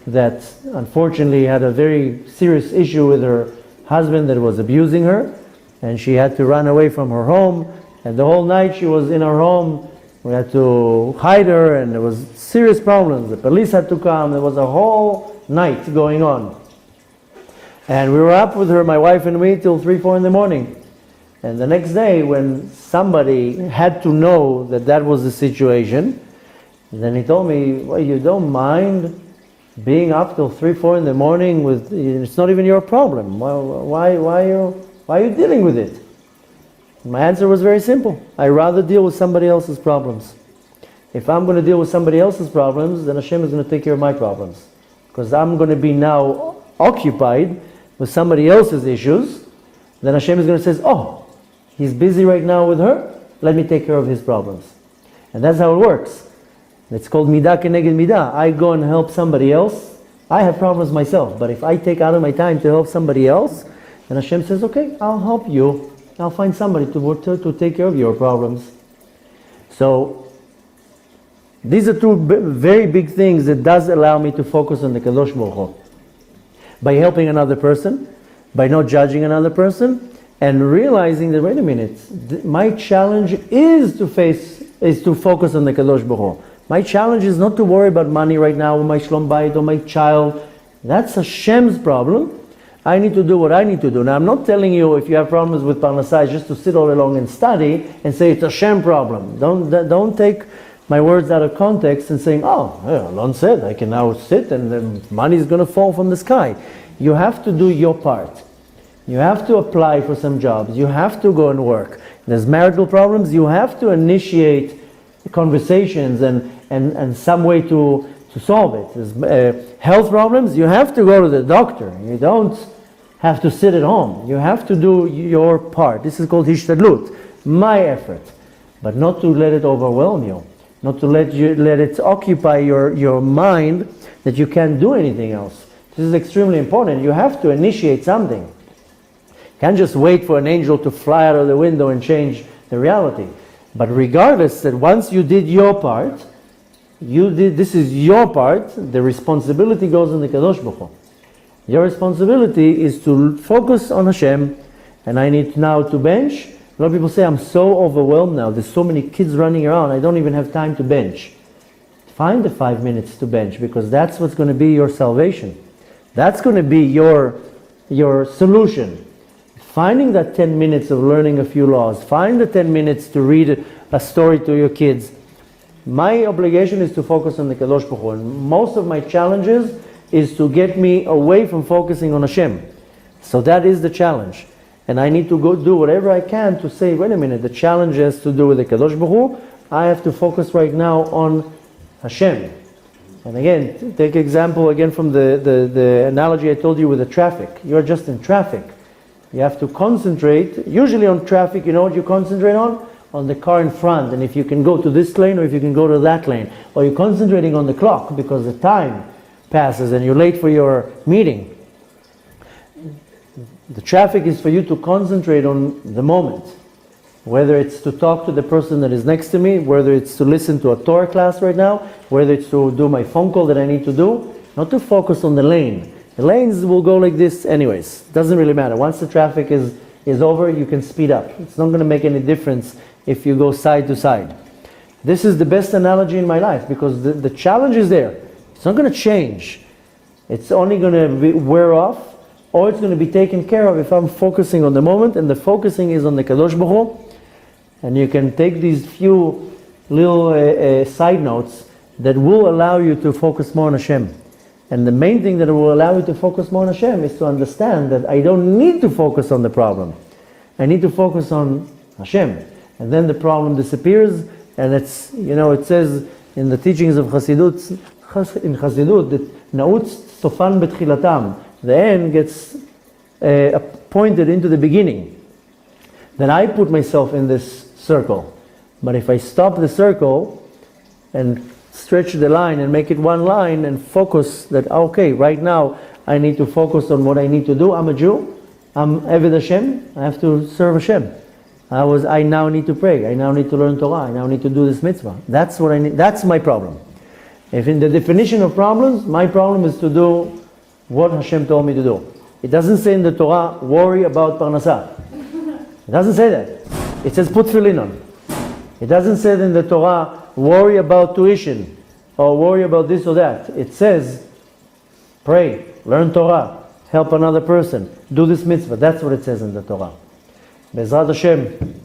that unfortunately had a very serious issue with her husband that was abusing her, and she had to run away from her home, and the whole night she was in her home. We had to hide her, and there was serious problems. The police had to come. There was a whole night going on. And we were up with her, my wife and me, till 3, 4 in the morning. And the next day, when somebody had to know that that was the situation, then he told me, well, you don't mind being up till 3, 4 in the morning with, it's not even your problem. Why are you dealing with it? My answer was very simple. I'd rather deal with somebody else's problems. If I'm going to deal with somebody else's problems, then Hashem is going to take care of my problems. Because I'm going to be now occupied with somebody else's issues, then Hashem is going to say, oh, he's busy right now with her, let me take care of his problems. And that's how it works. It's called midah keneged midah. I go and help somebody else. I have problems myself, but if I take out of my time to help somebody else, then Hashem says, okay, I'll help you. I'll find somebody to take care of your problems. So, these are two very big things that does allow me to focus on the Kadosh Baruch Hu. By helping another person, by not judging another person, and realizing that, wait a minute, my challenge is to focus on the Kadosh Baruch Hu. My challenge is not to worry about money right now, or my shlom bayit, or my child. That's Hashem's problem. I need to do what I need to do. Now, I'm not telling you if you have problems with parnasai just to sit all along and study and say it's a Hashem problem. Don't take my words out of context and saying, oh, Alon said I can now sit and the money is going to fall from the sky. You have to do your part. You have to apply for some jobs. You have to go and work. There's marital problems. You have to initiate conversations and some way to solve it. There's health problems. You have to go to the doctor. You don't have to sit at home. You have to do your part. This is called Hishtadlut, my effort. But not to let it overwhelm you. Not to let it occupy your mind that you can't do anything else. This is extremely important. You have to initiate something. You can't just wait for an angel to fly out of the window and change the reality. But regardless, that once you did your part, this is your part, the responsibility goes on the Kadosh Baruch Hu. Your responsibility is to focus on Hashem, and I need now to bench. A lot of people say, I'm so overwhelmed now, there's so many kids running around, I don't even have time to bench. Find the 5 minutes to bench, because that's what's going to be your salvation. That's going to be your solution. Finding that 10 minutes of learning a few laws, find the 10 minutes to read a story to your kids. My obligation is to focus on the Kadosh Baruch Hu, and most of my challenges is to get me away from focusing on Hashem. So that is the challenge. And I need to go do whatever I can to say, wait a minute, the challenge has to do with the Kadosh Baruch Hu. I have to focus right now on Hashem. And again, take example again from the analogy I told you with the traffic. You're just in traffic. You have to concentrate, usually on traffic, you know what you concentrate on? On the car in front, and if you can go to this lane or if you can go to that lane. Or you're concentrating on the clock because the time passes and you're late for your meeting. The traffic is for you to concentrate on the moment. Whether it's to talk to the person that is next to me, whether it's to listen to a Torah class right now, whether it's to do my phone call that I need to do, not to focus on the lane. The lanes will go like this anyways. Doesn't really matter. Once the traffic is over, you can speed up. It's not going to make any difference if you go side to side. This is the best analogy in my life because the challenge is there. It's not going to change. It's only going to wear off, or it's going to be taken care of if I'm focusing on the moment, and the focusing is on the Kadosh Baruch Hu. And you can take these few little side notes that will allow you to focus more on Hashem. And the main thing that will allow you to focus more on Hashem is to understand that I don't need to focus on the problem. I need to focus on Hashem. And then the problem disappears, and it's, it says in the teachings of Chassidut, that Na'utz Sofan Betchilatam, the end gets pointed into the beginning. Then I put myself in this circle. But if I stop the circle and stretch the line and make it one line and focus that, okay, right now I need to focus on what I need to do. I'm a Jew. I'm Eved Hashem. I have to serve Hashem. I now need to pray. I now need to learn Torah. I now need to do this mitzvah. That's what I need. That's my problem. If in the definition of problems, my problem is to do what Hashem told me to do. It doesn't say in the Torah, worry about parnasah. It doesn't say that. It says put tefillin on. It doesn't say in the Torah, worry about tuition, or worry about this or that. It says, pray, learn Torah, help another person, do this mitzvah. That's what it says in the Torah. Be'ezrat Hashem,